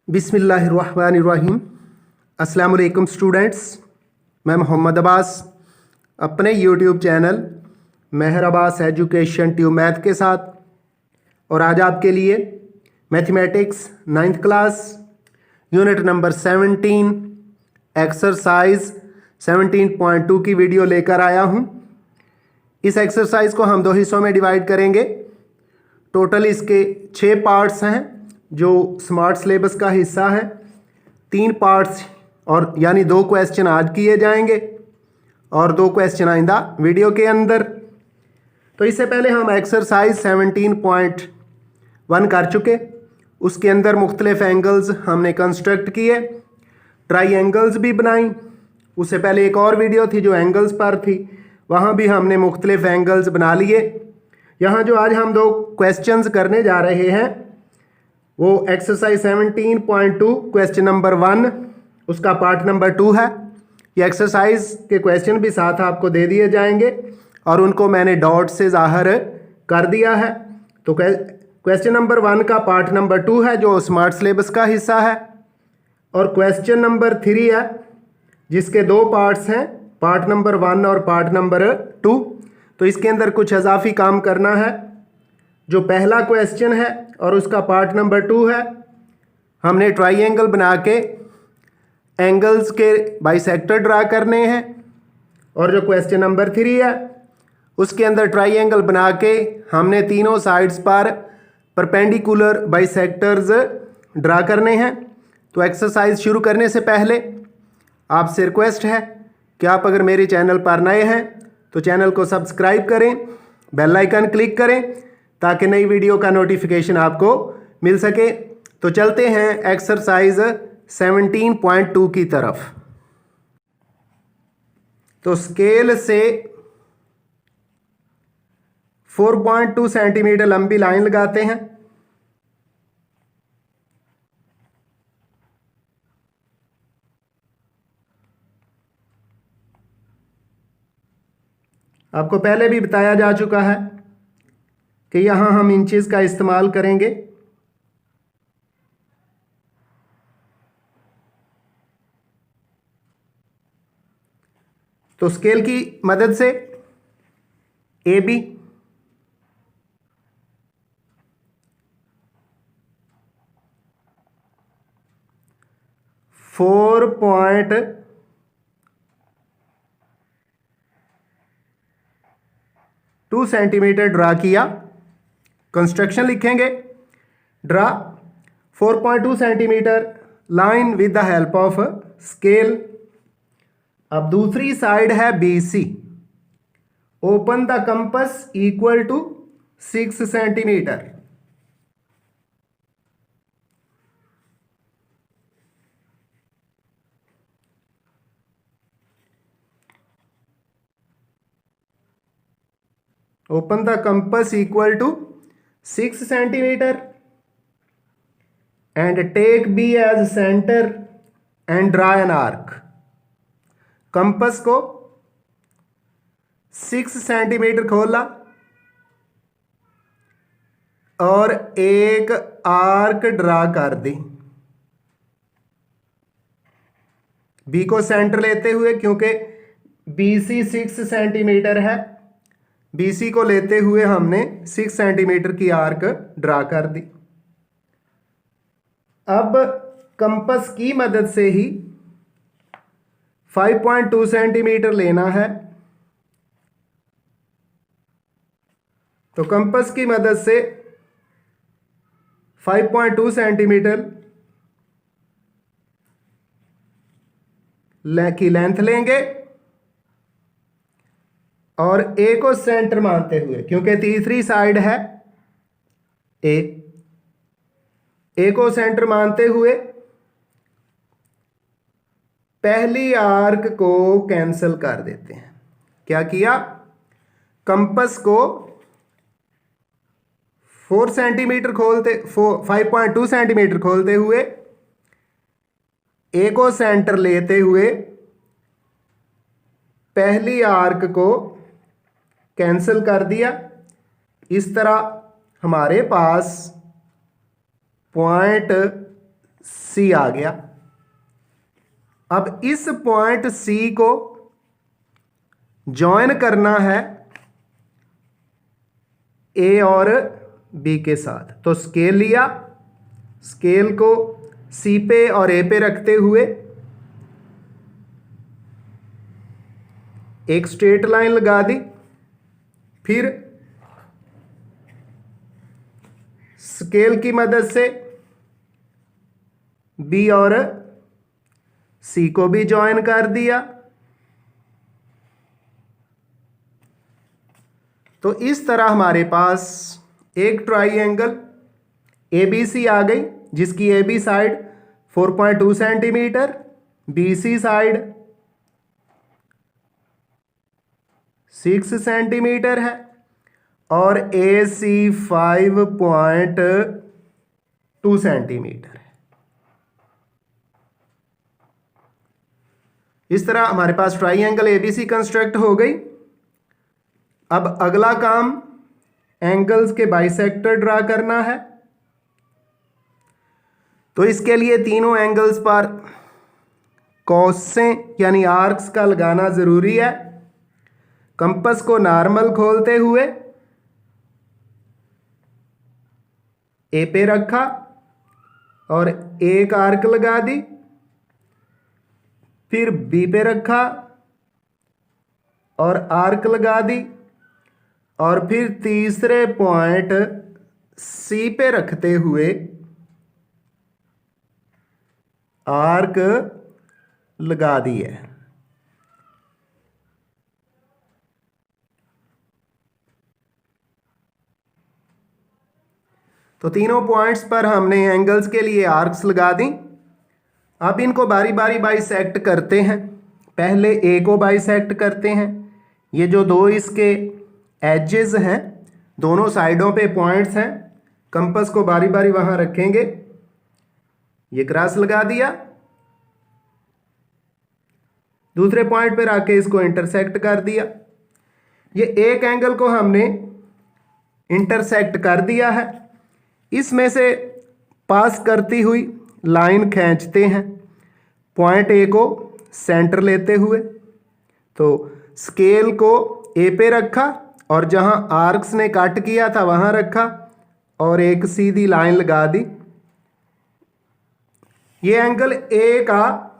बिस्मिल्लाहिर्रहमानिर्रहीम। अस्सलाम वालेकुम स्टूडेंट्स, मैं मोहम्मद अब्बास अपने यूट्यूब चैनल मेहर अब्बास एजुकेशन ट्यूब मैथ के साथ, और आज आपके लिए mathematics 9th class unit number 17 exercise 17.2 की वीडियो लेकर आया हूं। इस एक्सरसाइज को हम 2 हिस्सों में डिवाइड करेंगे। टोटल इसके 6 पार्ट्स हैं जो स्मार्ट सिलेबस का हिस्सा है। 3 पार्ट्स और यानी 2 क्वेश्चन आज किए जाएंगे और 2 क्वेश्चन आइंदा वीडियो के अंदर। तो इससे पहले हम एक्सरसाइज 17.1 कर चुके। उसके अंदर मुख्तलिफ एंगल्स हमने कंस्ट्रक्ट किए, ट्राई भी बनाई। उससे पहले एक और वीडियो थी जो एंगल्स पर थी, वहाँ भी हमने मुख्तलिफ एंगल्स बना लिए। यहाँ जो आज हम 2 क्वेश्चंस करने जा रहे हैं वो एक्सरसाइज 17.2 क्वेश्चन नंबर 1 उसका पार्ट नंबर 2 है। ये एक्सरसाइज के क्वेश्चन भी साथ आपको दे दिए जाएंगे और उनको मैंने डॉट से ज़ाहिर कर दिया है। तो क्वेश्चन नंबर 1 का पार्ट नंबर 2 है जो स्मार्ट सिलेबस का हिस्सा है, और क्वेश्चन नंबर 3 है जिसके 2 पार्ट्स हैं, पार्ट नंबर 1 और पार्ट नंबर 2। तो इसके अंदर कुछ इजाफी काम करना है। जो पहला क्वेश्चन है और उसका पार्ट नंबर 2 है, हमने ट्राइंगल बना के एंगल्स के बाइसेक्टर ड्रा करने हैं। और जो क्वेश्चन नंबर 3 है उसके अंदर ट्राइंगल बना के हमने तीनों साइड्स पर परपेंडिकुलर बाइसेक्टर्स ड्रा करने हैं। तो एक्सरसाइज शुरू करने से पहले आपसे रिक्वेस्ट है कि आप अगर मेरे चैनल पर नए हैं तो चैनल को सब्सक्राइब करें, बेल आइकन क्लिक करें ताकि नई वीडियो का नोटिफिकेशन आपको मिल सके। तो चलते हैं एक्सरसाइज 17.2 की तरफ। तो स्केल से 4.2 सेंटीमीटर लंबी लाइन लगाते हैं। आपको पहले भी बताया जा चुका है कि यहाँ हम इंचेस का इस्तेमाल करेंगे। तो स्केल की मदद से AB 4.2 सेंटीमीटर ड्रा किया। कंस्ट्रक्शन लिखेंगे, draw 4.2 centimetre line with the help of scale. अब दूसरी साइड है BC। Open the compass equal to 6 centimetre. Open the compass equal to 6 centimetre and take B as center and draw an arc। Compass को 6 centimetre खोला और एक arc draw कर दी। B को centre लेते हुए, क्योंकि BC 6 सेंटीमीटर है, BC को लेते हुए हमने 6 सेंटीमीटर की आर्क ड्रा कर दी। अब कंपस की मदद से ही 5.2 सेंटीमीटर लेना है। तो कंपस की मदद से 5.2 सेंटीमीटर की लेंथ लेंगे और A को सेंटर मानते हुए, क्योंकि तीसरी साइड है A को सेंटर मानते हुए पहली आर्क को कैंसिल कर देते हैं। क्या किया, कंपस को 4 सेंटीमीटर खोलते 5.2 सेंटीमीटर खोलते हुए ए को सेंटर लेते हुए पहली आर्क को कैंसिल कर दिया। इस तरह हमारे पास पॉइंट सी आ गया। अब इस पॉइंट सी को जॉइन करना है ए और बी के साथ। तो स्केल लिया, स्केल को सी पे और ए पे रखते हुए एक स्ट्रेट लाइन लगा दी। फिर स्केल की मदद से बी और सी को भी जॉइन कर दिया। तो इस तरह हमारे पास एक ट्राइंगल एबीसी आ गई, जिसकी AB side 4.2 centimetre, BC side 6 centimetre है और ए सी 5.2 सेंटीमीटर है। इस तरह हमारे पास ट्राइंगल एबीसी कंस्ट्रक्ट हो गई। अब अगला काम एंगल्स के बाइसेक्टर ड्रा करना है। तो इसके लिए तीनों एंगल्स पर कॉसें यानी आर्क्स का लगाना जरूरी है। कंपस को नॉर्मल खोलते हुए ए पे रखा और एक आर्क लगा दी। फिर बी पे रखा और आर्क लगा दी और फिर तीसरे पॉइंट सी पे रखते हुए आर्क लगा दी है। तो तीनों पॉइंट्स पर हमने एंगल्स के लिए आर्क्स लगा दी। अब इनको बारी बारी बाइसेक्ट करते हैं। पहले ए को बाइसेक्ट करते हैं। ये जो दो इसके एजेस हैं, दोनों साइडों पे पॉइंट्स हैं, कंपस को बारी बारी वहां रखेंगे। ये क्रॉस लगा दिया, दूसरे पॉइंट पे रख के इसको इंटरसेक्ट कर दिया। ये एक एंगल को हमने इंटरसेक्ट कर दिया है। इसमें से पास करती हुई लाइन खींचते हैं पॉइंट ए को सेंटर लेते हुए। तो स्केल को ए पे रखा और जहां आर्क्स ने कट किया था वहां रखा और एक सीधी लाइन लगा दी। ये एंगल ए का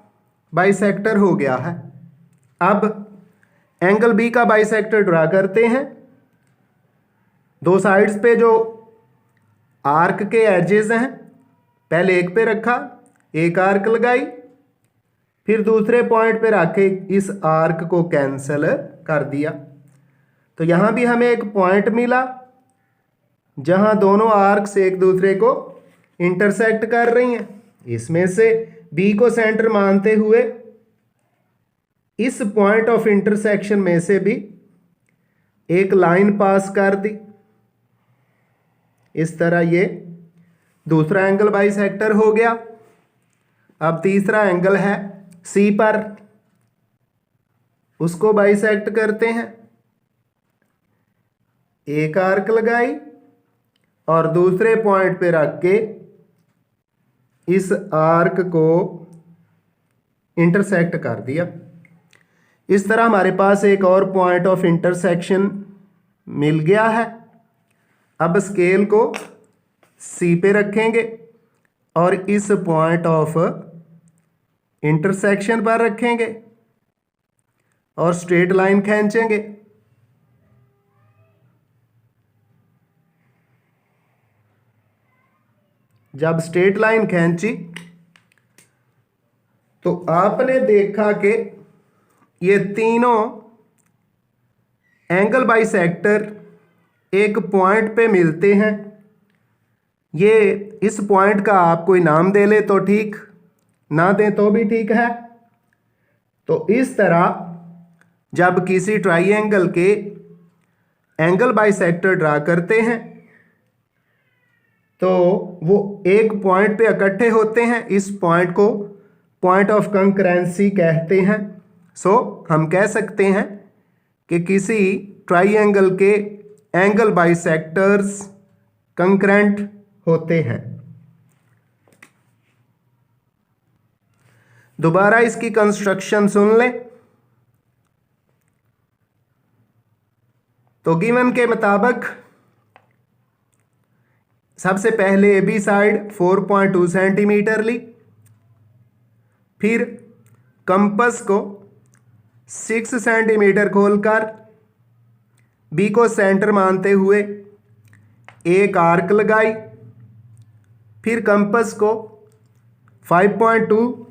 बाइसेक्टर हो गया है। अब एंगल बी का बाइसेक्टर ड्रा करते हैं। दो साइड्स पे जो आर्क के एजेस हैं, पहले एक पे रखा, एक आर्क लगाई, फिर दूसरे पॉइंट पे रख के इस आर्क को कैंसिल कर दिया। तो यहां भी हमें एक पॉइंट मिला जहां दोनों आर्क्स एक दूसरे को इंटरसेक्ट कर रही हैं। इसमें से बी को सेंटर मानते हुए इस पॉइंट ऑफ इंटरसेक्शन में से भी एक लाइन पास कर दी। इस तरह ये दूसरा एंगल बाइसेक्टर हो गया। अब तीसरा एंगल है सी पर, उसको बाइसेक्ट करते हैं। एक आर्क लगाई और दूसरे पॉइंट पे रख के इस आर्क को इंटरसेक्ट कर दिया। इस तरह हमारे पास एक और पॉइंट ऑफ इंटरसेक्शन मिल गया है। अब स्केल को सी पे रखेंगे और इस पॉइंट ऑफ इंटरसेक्शन पर रखेंगे और स्ट्रेट लाइन खींचेंगे। जब स्ट्रेट लाइन खींची तो आपने देखा कि ये तीनों एंगल बाइसेक्टर एक पॉइंट पे मिलते हैं। ये इस पॉइंट का आप कोई नाम दे ले तो ठीक, ना दें तो भी ठीक है। तो इस तरह जब किसी ट्राइंगल के एंगल बाइसेक्टर ड्रा करते हैं तो वो एक पॉइंट पे इकट्ठे होते हैं। इस पॉइंट को पॉइंट ऑफ कंकरेंसी कहते हैं। सो हम कह सकते हैं कि किसी ट्राइंगल के एंगल बाइसेक्टर्स कंकरेंट होते हैं। दोबारा इसकी कंस्ट्रक्शन सुन लें। तो गिवन के मुताबिक सबसे पहले ए बी साइड 4.2 सेंटीमीटर ली, फिर कंपस को 6 सेंटीमीटर खोलकर बी को सेंटर मानते हुए एक आर्क लगाई, फिर कंपस को 5.2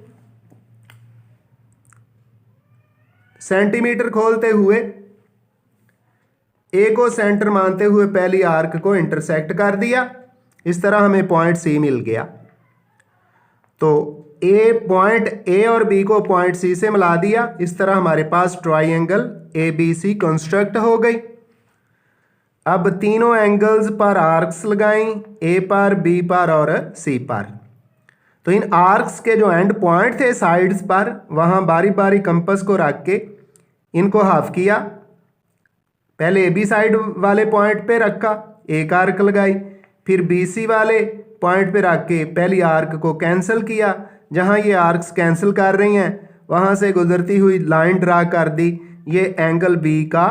सेंटीमीटर खोलते हुए ए को सेंटर मानते हुए पहली आर्क को इंटरसेक्ट कर दिया। इस तरह हमें पॉइंट सी मिल गया। तो ए पॉइंट ए और बी को पॉइंट सी से मिला दिया। इस तरह हमारे पास triangle A B C construct हो गई। अब तीनों एंगल्स पर आर्क्स लगाएं, ए पर, बी पर और सी पर। तो इन आर्क्स के जो एंड पॉइंट थे साइड्स पर, वहां बारी बारी कंपस को रख के इनको हाफ किया। पहले ए बी साइड वाले पॉइंट पे रखा, एक आर्क लगाई, फिर बी सी वाले पॉइंट पे रख के पहली आर्क को कैंसिल किया। जहां ये आर्क्स कैंसिल कर रही हैं वहां से गुजरती हुई लाइन ड्रा कर दी। ये एंगल बी का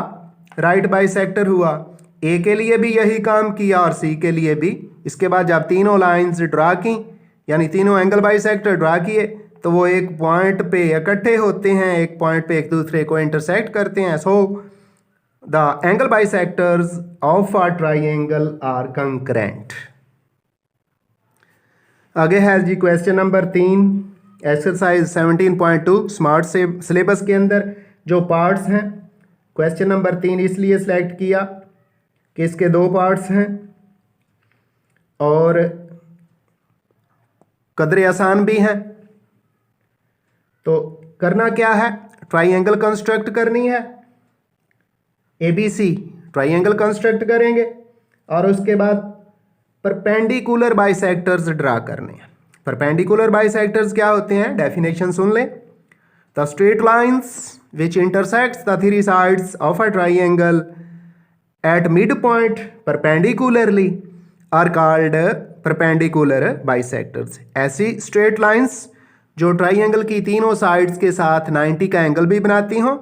राइट बाइसेक्टर हुआ। ए के लिए भी यही काम किया और सी के लिए भी। इसके बाद जब तीनों लाइंस ड्रा की, यानी तीनों एंगल बाइसेक्टर ड्रा किए, तो वो एक पॉइंट पे इकट्ठे होते हैं, एक पॉइंट पे एक दूसरे को इंटरसेक्ट करते हैं। So the angle bisectors of a triangle are concurrent. आगे है जी क्वेश्चन नंबर 3, एक्सरसाइज 17.2 स्मार्ट से सिलेबस के अंदर जो पार्ट्स हैं। क्वेश्चन नंबर 3 इसलिए सिलेक्ट किया कि इसके 2 पार्ट्स हैं और कदरे आसान भी हैं। तो करना क्या है, ट्राइंगल कंस्ट्रक्ट करनी है। ABC ट्राइंगल कंस्ट्रक्ट करेंगे और उसके बाद परपेंडिकुलर बाइसेक्टर्स ड्रा करने हैं। परपेंडिकुलर बाइसेक्टर्स क्या होते हैं, डेफिनेशन सुन लें। The straight lines which intersects the 3 sides of a triangle at mid point perpendicularly are called perpendicular bisectors. ऐसी स्ट्रेट लाइंस जो ट्राइंगल की तीनों साइड्स के साथ 90 का एंगल भी बनाती हों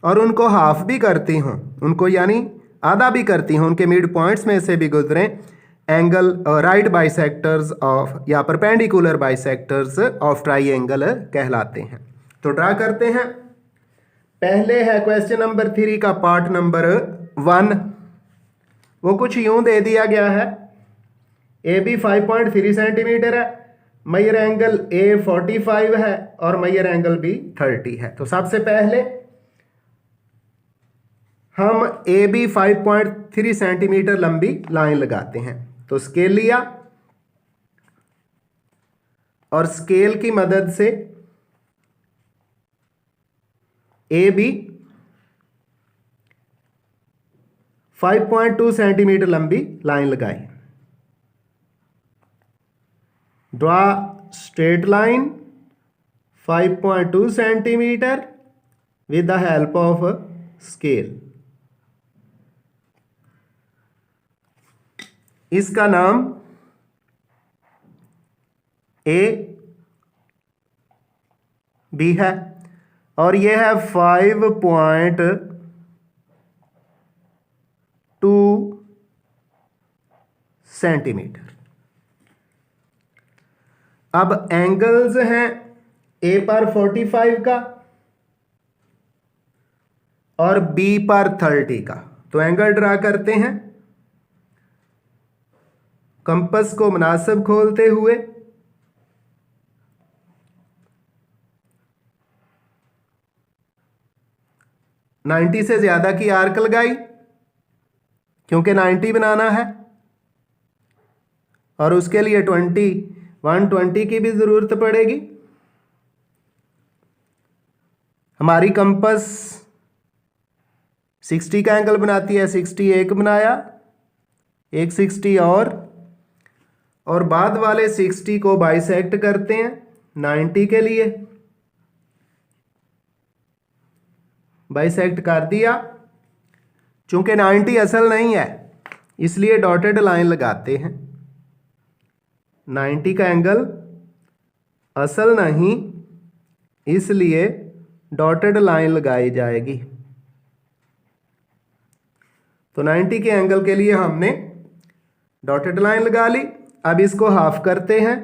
और उनको हाफ भी करती हों, उनको यानी आधा भी करती हों, उनके मिड पॉइंट्स में से भी गुजरें, एंगल राइट बाइसेक्टर्स ऑफ या परपेंडिकुलर बाइसेक्टर्स ऑफ ट्राइंगल कहलाते हैं। तो ड्रा करते हैं। पहले है क्वेश्चन नंबर 3 का पार्ट नंबर 1। वो कुछ यूं दे दिया गया है, ए बी 5.3 सेंटीमीटर है, मेजर एंगल ए 45 है और मेजर एंगल बी 30 है। तो सबसे पहले हम ए बी 5.3 सेंटीमीटर लंबी लाइन लगाते हैं। तो स्केल लिया और स्केल की मदद से ए बी 5.2 सेंटीमीटर लंबी लाइन लगाई। Draw straight line 5.2 centimetre with the help of scale. इसका नाम ए बी है और यह है 5.2 सेंटीमीटर। अब एंगल्स हैं ए पर 45 का और बी पर 30 का। तो एंगल ड्रा करते हैं। कंपस को मुनासिब खोलते हुए नाइन्टी से ज्यादा की आर्क लगाई क्योंकि 90 बनाना है और उसके लिए 120 की भी जरूरत पड़ेगी। हमारी कंपास 60 का एंगल बनाती है, 60 एक बनाया, एक 60 और बाद वाले 60 को बाइसेक्ट करते हैं 90 के लिए, बाइसेक्ट कर दिया। चूंकि 90 असल नहीं है इसलिए डॉटेड लाइन लगाते हैं। 90 का एंगल असल नहीं इसलिए डॉटेड लाइन लगाई जाएगी। तो 90 के एंगल के लिए हमने डॉटेड लाइन लगा ली। अब इसको हाफ करते हैं,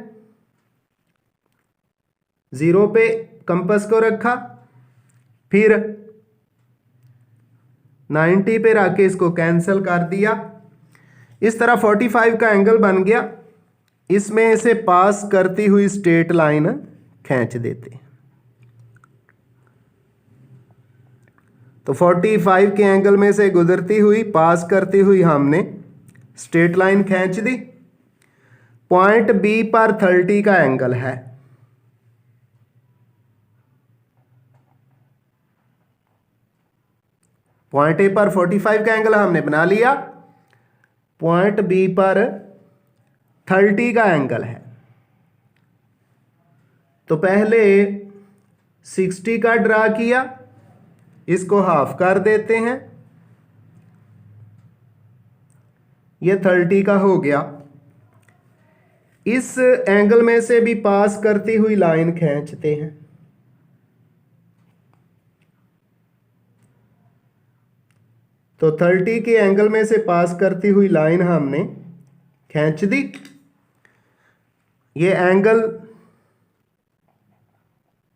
0 पे कंपास को रखा, फिर 90 पे रख के इसको कैंसिल कर दिया। इस तरह 45 का एंगल बन गया। इसमें से पास करती हुई स्ट्रेट लाइन खींच देते हैं। तो 45 के एंगल में से गुजरती हुई पास करती हुई हमने स्ट्रेट लाइन खींच दी। पॉइंट बी पर 30 का एंगल है, पॉइंट ए पर 45 का एंगल हमने बना लिया, पॉइंट बी पर 30 का एंगल है। तो पहले 60 का ड्रा किया, इसको हाफ कर देते हैं, ये 30 का हो गया। इस एंगल में से भी पास करती हुई लाइन खींचते हैं। तो 30 के एंगल में से पास करती हुई लाइन हमने खींच दी। ये एंगल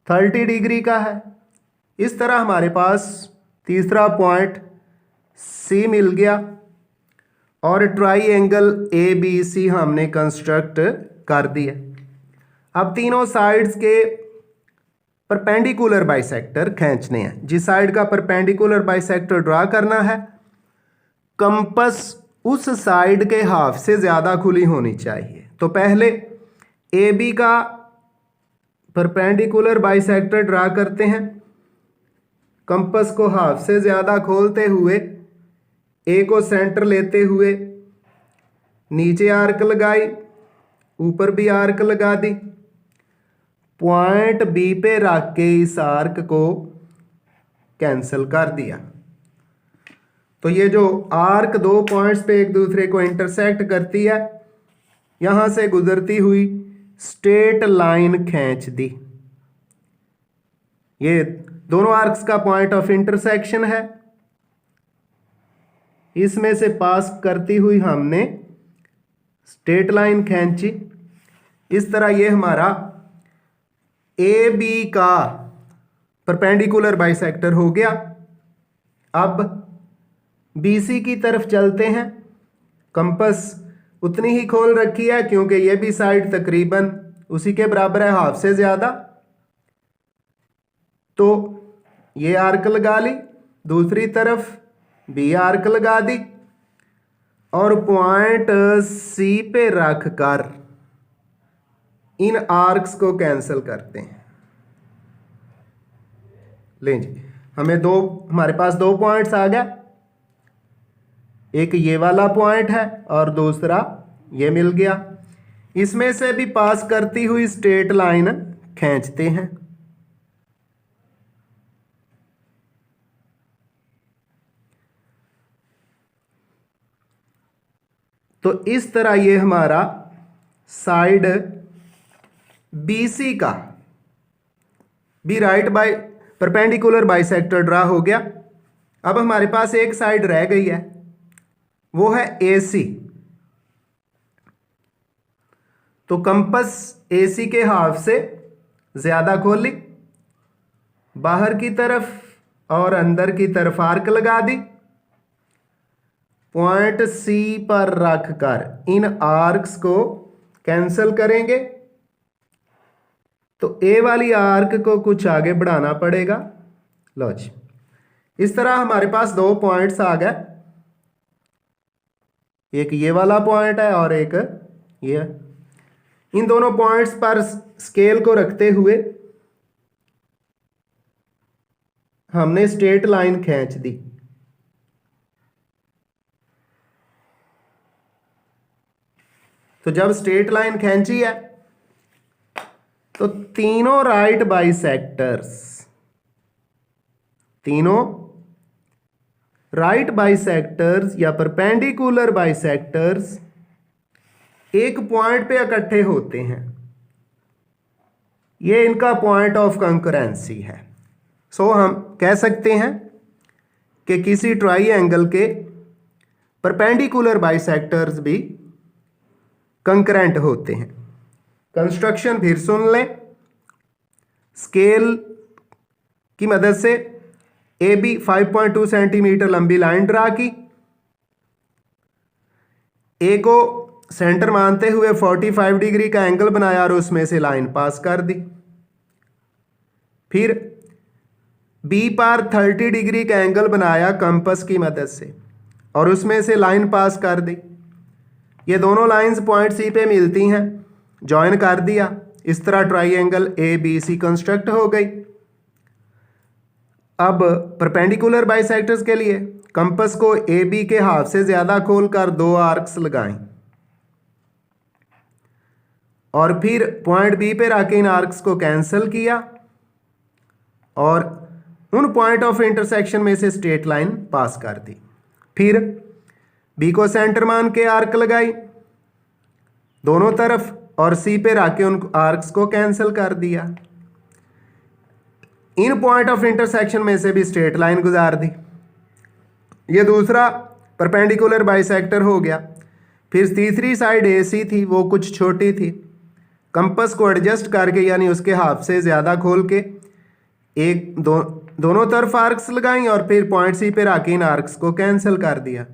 30 डिग्री का है। इस तरह हमारे पास तीसरा पॉइंट सी मिल गया और ट्राइएंगल ABC हमने कंस्ट्रक्ट कर दिया। अब तीनों साइड्स के परपेंडिकुलर बाइसेक्टर खींचने हैं। जिस साइड का परपेंडिकुलर बाइसेक्टर ड्रा करना है, कंपास उस साइड के हाफ से ज़्यादा खुली होनी चाहिए। तो पहले AB का परपेंडिकुलर बाइसेक्टर ड्रा करते हैं। कंपास को हाफ से ज़्यादा खोलते हुए ए को सेंटर लेते हुए नीचे आर्क लगाई, ऊपर भी आर्क लगा दी। पॉइंट बी पे रख के इस आर्क को कैंसिल कर दिया। तो ये जो आर्क दो पॉइंट्स पे एक दूसरे को इंटरसेक्ट करती है, यहां से गुजरती हुई स्ट्रेट लाइन खींच दी। ये दोनों आर्क्स का पॉइंट ऑफ इंटरसेक्शन है। इसमें से पास करती हुई हमने स्ट्रेट लाइन खींची। इस तरह ये हमारा AB का परपेंडिकुलर बाइसेक्टर हो गया। अब BC की तरफ चलते हैं। कंपास उतनी ही खोल रखी है क्योंकि ये भी साइड तकरीबन उसी के बराबर है, हाफ से ज़्यादा। तो ये आर्क लगा ली, दूसरी तरफ भी आर्क लगा दी और पॉइंट C पे रख कर इन आर्क्स को कैंसिल करते हैं। लें जी, हमारे पास दो पॉइंट्स आ गया। एक ये वाला पॉइंट है और दूसरा ये मिल गया। इसमें से भी पास करती हुई स्ट्रेट लाइन खींचते हैं। तो इस तरह ये हमारा साइड BC का B right by perpendicular bisector draw हो गया। अब हमारे पास एक साइड रह गई है, वो है AC। तो कंपास AC के हाफ से ज़्यादा खोली, बाहर की तरफ और अंदर की तरफ आर्क लगा दी। पॉइंट C पर रखकर इन आर्क्स को कैंसिल करेंगे। तो A वाली आर्क को कुछ आगे बढ़ाना पड़ेगा। लो जी, इस तरह हमारे पास दो पॉइंट्स आ गए। एक ये वाला पॉइंट है और एक ये। इन दोनों पॉइंट्स पर स्केल को रखते हुए हमने स्ट्रेट लाइन खींच दी। तो जब स्ट्रेट लाइन खींची है तो तीनों राइट बाइसेक्टर्स या परपेंडिकुलर बाइसेक्टर्स एक पॉइंट पे इकट्ठे होते हैं। ये इनका पॉइंट ऑफ कंकरेंसी है। सो हम कह सकते हैं कि किसी ट्राइएंगल के परपेंडिकुलर बाइसेक्टर्स भी कंकरेंट होते हैं। कंस्ट्रक्शन फिर सुन लें। स्केल की मदद से ए बी 5.2 सेंटीमीटर लंबी लाइन ड्रा की। ए को सेंटर मानते हुए 45 डिग्री का एंगल बनाया और उसमें से लाइन पास कर दी। फिर बी पर 30 डिग्री का एंगल बनाया कंपास की मदद से और उसमें से लाइन पास कर दी। ये दोनों लाइंस पॉइंट सी पे मिलती हैं, जॉइन कर दिया। इस तरह triangle A B C construct हो गई। अब परपेंडिकुलर बाइसेक्टर्स के लिए कंपास को ए बी के हाफ से ज्यादा खोलकर 2 आर्क्स लगाएं और फिर पॉइंट बी पे रख के इन आर्क्स को कैंसिल किया और उन पॉइंट ऑफ इंटरसेक्शन में से स्ट्रेट लाइन पास कर दी। फिर बी को सेंटर मान के आर्क लगाई दोनों तरफ और सी पे रख के उन आर्क्स को कैंसिल कर दिया। इन पॉइंट ऑफ इंटरसेक्शन में से भी स्ट्रेट लाइन गुजार दी। ये दूसरा परपेंडिकुलर बाइसेक्टर हो गया। फिर तीसरी साइड ए सी थी, वो कुछ छोटी थी। कंपास को एडजस्ट करके यानी उसके हाफ से ज़्यादा खोल के दोनों तरफ आर्क्स लगाई और फिर पॉइंट सी पे रख के इन आर्क्स को कैंसिल कर दिया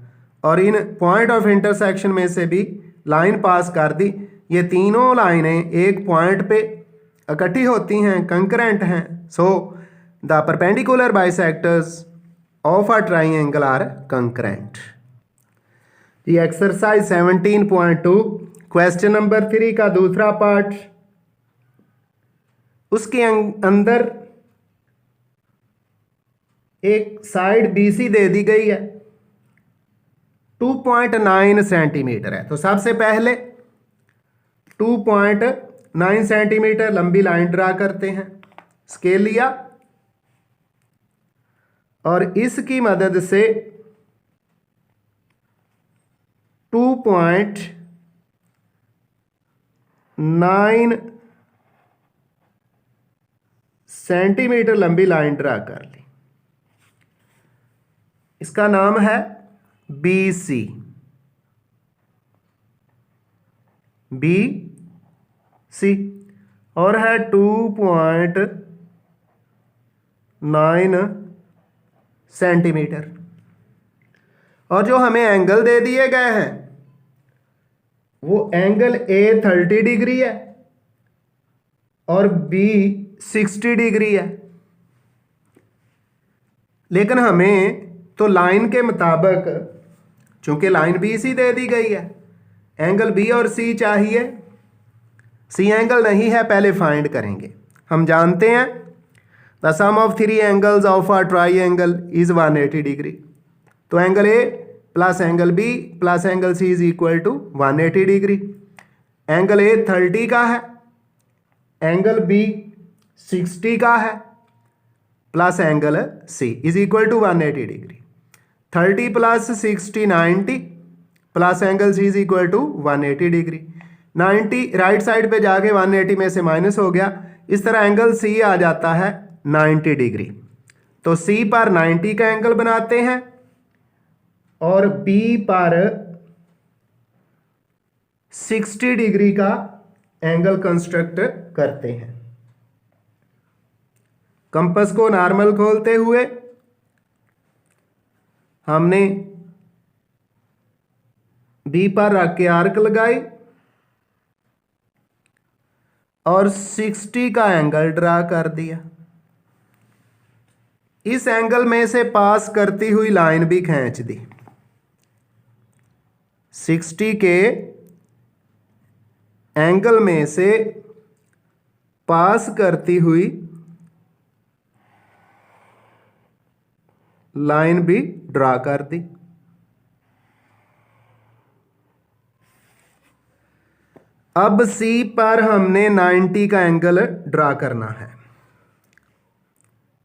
और इन पॉइंट ऑफ इंटरसेक्शन में से भी लाइन पास कर दी। ये तीनों लाइनें एक पॉइंट पे इकट्ठी होती हैं, कंकरेंट हैं। So the perpendicular bisectors of a triangle are concurrent. ये एक्सरसाइज 17.2 क्वेश्चन नंबर 3 का दूसरा पार्ट। उसके अंदर एक साइड BC दे दी गई है, 2.9 सेंटीमीटर है। तो सबसे पहले 2.9 सेंटीमीटर लंबी लाइन ड्रा करते हैं। स्केल लिया और इसकी मदद से 2.9 सेंटीमीटर लंबी लाइन ड्रा कर ली। इसका नाम है BC और है 2.9 सेंटीमीटर। और जो हमें एंगल दे दिए गए हैं वो एंगल A 30 डिग्री है और B 60 डिग्री है। लेकिन हमें तो लाइन के मुताबिक, चूंकि लाइन BC दे दी गई है, एंगल B और C चाहिए। C एंगल नहीं है, पहले फाइंड करेंगे। हम जानते हैं the sum of 3 angles of a triangle is 180 degree. तो angle A plus angle B plus angle C is equal to 180 degree. Angle A 30 का है, एंगल B 60 का है plus angle C is equal to 180 degree. 30 plus 60 90 plus angle C is equal to 180 degree. 90 right side पे जाके 180 में से minus हो गया। इस तरह एंगल C आ जाता है 90 डिग्री। तो C पर 90 का एंगल बनाते हैं और B पर 60 डिग्री का एंगल कंस्ट्रक्ट करते हैं। कंपास को नॉर्मल खोलते हुए हमने B पर रख के आर्क लगाई और 60 का एंगल ड्रा कर दिया। इस एंगल में से पास करती हुई लाइन भी खींच दी। 60 के एंगल में से पास करती हुई लाइन भी ड्रा कर दी। अब C पर हमने 90 का एंगल ड्रा करना है।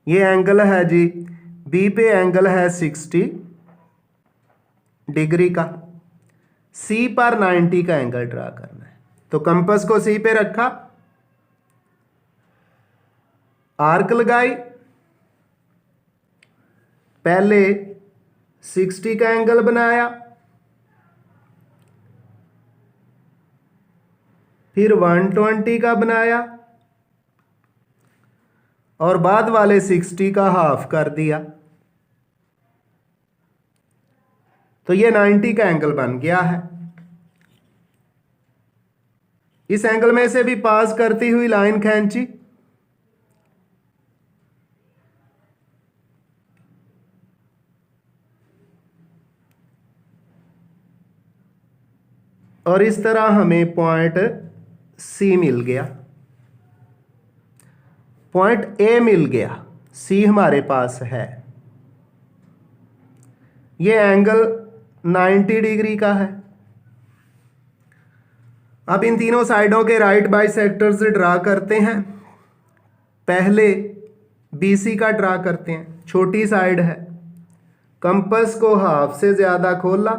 ये एंगल है जी, B पे एंगल है 60 डिग्री का, C पर 90 का एंगल ड्रा करना है। तो कंपास को C पे रखा, आर्क लगाई, पहले 60 का एंगल बनाया, फिर 120 का बनाया और बाद वाले 60 का हाफ कर दिया। तो ये 90 का एंगल बन गया है। इस एंगल में से भी पास करती हुई लाइन खींची, और इस तरह हमें पॉइंट C मिल गया, पॉइंट A मिल गया, C हमारे पास है। ये एंगल 90 डिग्री का है। अब इन तीनों साइडों के राइट बाइसेक्टर्स ड्रा करते हैं। पहले BC का ड्रा करते हैं, छोटी साइड है। कंपास को हाफ से ज्यादा खोला,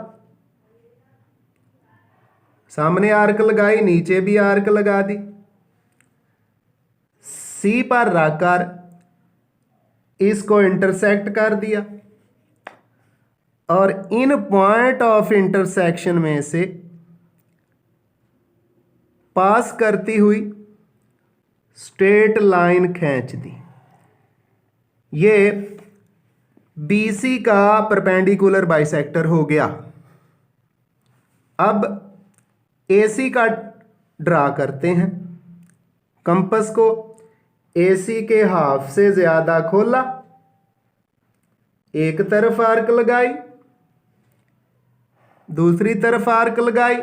सामने आर्क लगाई, नीचे भी आर्क लगा दी, C पर रखकर इसको इंटरसेक्ट कर दिया और इन पॉइंट ऑफ इंटरसेक्शन में से पास करती हुई स्ट्रेट लाइन खींच दी। ये BC का परपेंडिकुलर बाइसेक्टर हो गया। अब AC का ड्रा करते हैं। कंपास को AC के हाफ से ज्यादा खोला, एक तरफ आर्क लगाई, दूसरी तरफ आर्क लगाई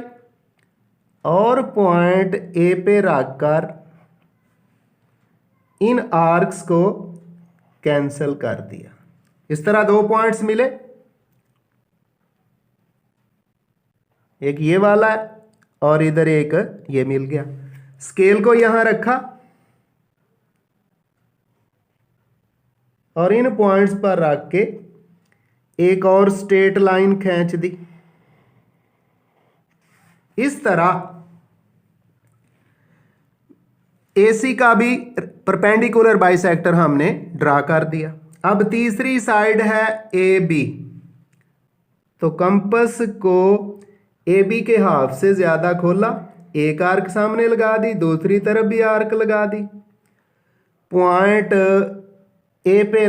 और पॉइंट A पे रखकर इन आर्क्स को कैंसिल कर दिया। इस तरह दो पॉइंट्स मिले, एक ये वाला है और इधर एक ये मिल गया। स्केल को यहां रखा और इन पॉइंट्स पर रख के एक और स्ट्रेट लाइन खींच दी। इस तरह AC का भी परपेंडिकुलर बाइसेक्टर हमने ड्रा कर दिया। अब तीसरी साइड है AB। तो कंपास को AB के हाफ से ज्यादा खोला, एक आर्क सामने लगा दी, दूसरी तरफ भी आर्क लगा दी, पॉइंट A पे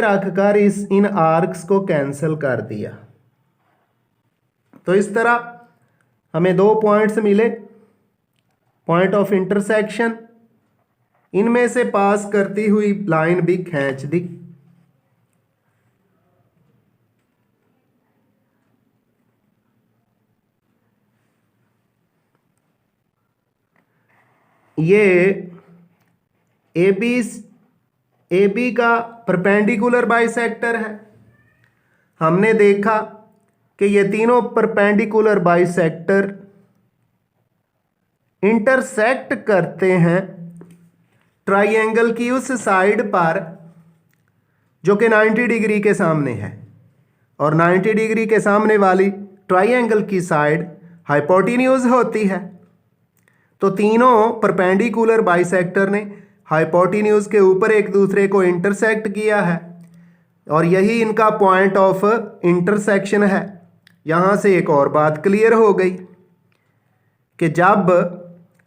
रखकर इन आर्क्स को कैंसिल कर दिया। तो इस तरह हमें दो पॉइंट्स मिले, पॉइंट ऑफ इंटरसेक्शन। इनमें से पास करती हुई लाइन भी खींच दी। ये AB का परपेंडिकुलर बाइसेक्टर है। हमने देखा कि ये तीनों परपेंडिकुलर बाइसेक्टर इंटरसेक्ट करते हैं ट्राइंगल की उस साइड पर जो कि 90 डिग्री के सामने है, और 90 डिग्री के सामने वाली ट्राइंगल की साइड हाइपोटेन्यूज होती है। तो तीनों परपेंडिकुलर बाइसेक्टर ने हाइपोटेन्यूज के ऊपर एक दूसरे को इंटरसेक्ट किया है और यही इनका पॉइंट ऑफ इंटरसेक्शन है। यहां से एक और बात क्लियर हो गई कि जब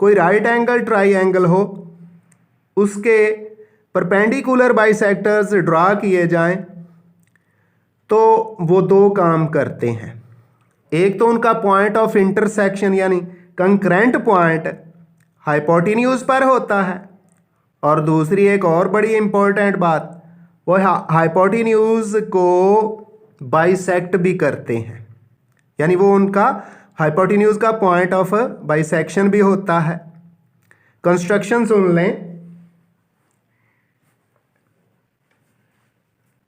कोई राइट एंगल ट्राइंगल हो, उसके परपेंडिकुलर बाइसेक्टर्स ड्रा किए जाएं तो वो दो काम करते हैं। एक तो उनका पॉइंट ऑफ इंटरसेक्शन यानी कंकरेंट पॉइंट हाइपोटेन्यूज पर होता है, और दूसरी एक और बड़ी इंपॉर्टेंट बात, वो हाइपोटेन्यूज को बाइसेक्ट भी करते हैं, यानी वो उनका हाइपोटेन्यूज का पॉइंट ऑफ बाइसेक्शन भी होता है। कंस्ट्रक्शन सुन लें।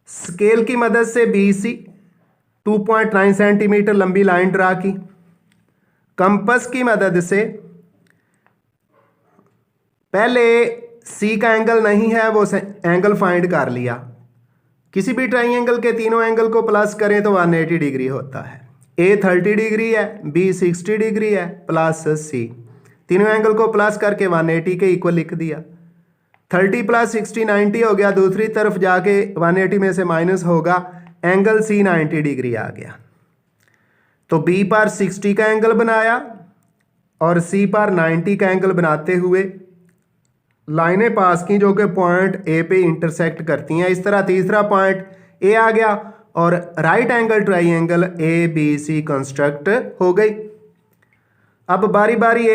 स्केल की मदद से BC 2.9 सेंटीमीटर लंबी लाइन ड्रा की। कंपस की मदद से पहले C का एंगल नहीं है वो एंगल फाइंड कर लिया। किसी भी ट्राइंगल के तीनों एंगल को प्लस करें तो 180 डिग्री होता है। A 30 डिग्री है, B 60 डिग्री है, प्लस C। तीनों एंगल को प्लस करके 180 के इक्वल लिख दिया। 30 प्लस 60 90 हो गया। दूसरी तरफ जाके 180 में से माइनस होगा, एंगल C 90 डिग्री आ गया। तो B पर 60 का एंगल बनाया और C पर 90 का एंगल बनाते हुए लाइनें पास की जो कि पॉइंट A पे इंटरसेक्ट करती हैं। इस तरह तीसरा पॉइंट A आ गया और right angle triangle ABC construct हो गई। अब बारी बारी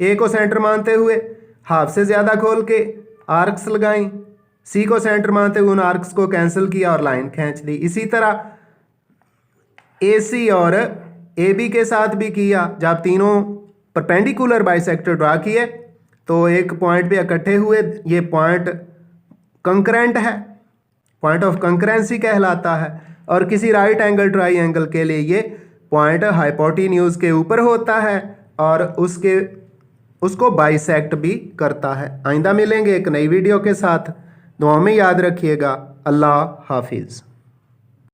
A को सेंटर मानते हुए हाफ से ज़्यादा खोल के आर्क्स लगाई। C को सेंटर मानते हुए उन आर्क्स को कैंसिल किया और लाइन खींच दी। इसी तरह AC और AB के साथ भी किया। जब तीनों परपेंडिकुलर बाइसेक्टर ड्रा किए तो एक पॉइंट पे इकट्ठे हुए। ये पॉइंट कंकरेंट है, पॉइंट ऑफ कंकरेंसी कहलाता है। और किसी राइट एंगल ट्राइंगल के लिए ये पॉइंट हाइपोटेन्यूज के ऊपर होता है और उसको बाइसेक्ट भी करता है। आइंदा मिलेंगे एक नई वीडियो के साथ। दुआ में याद रखिएगा। अल्लाह हाफिज़।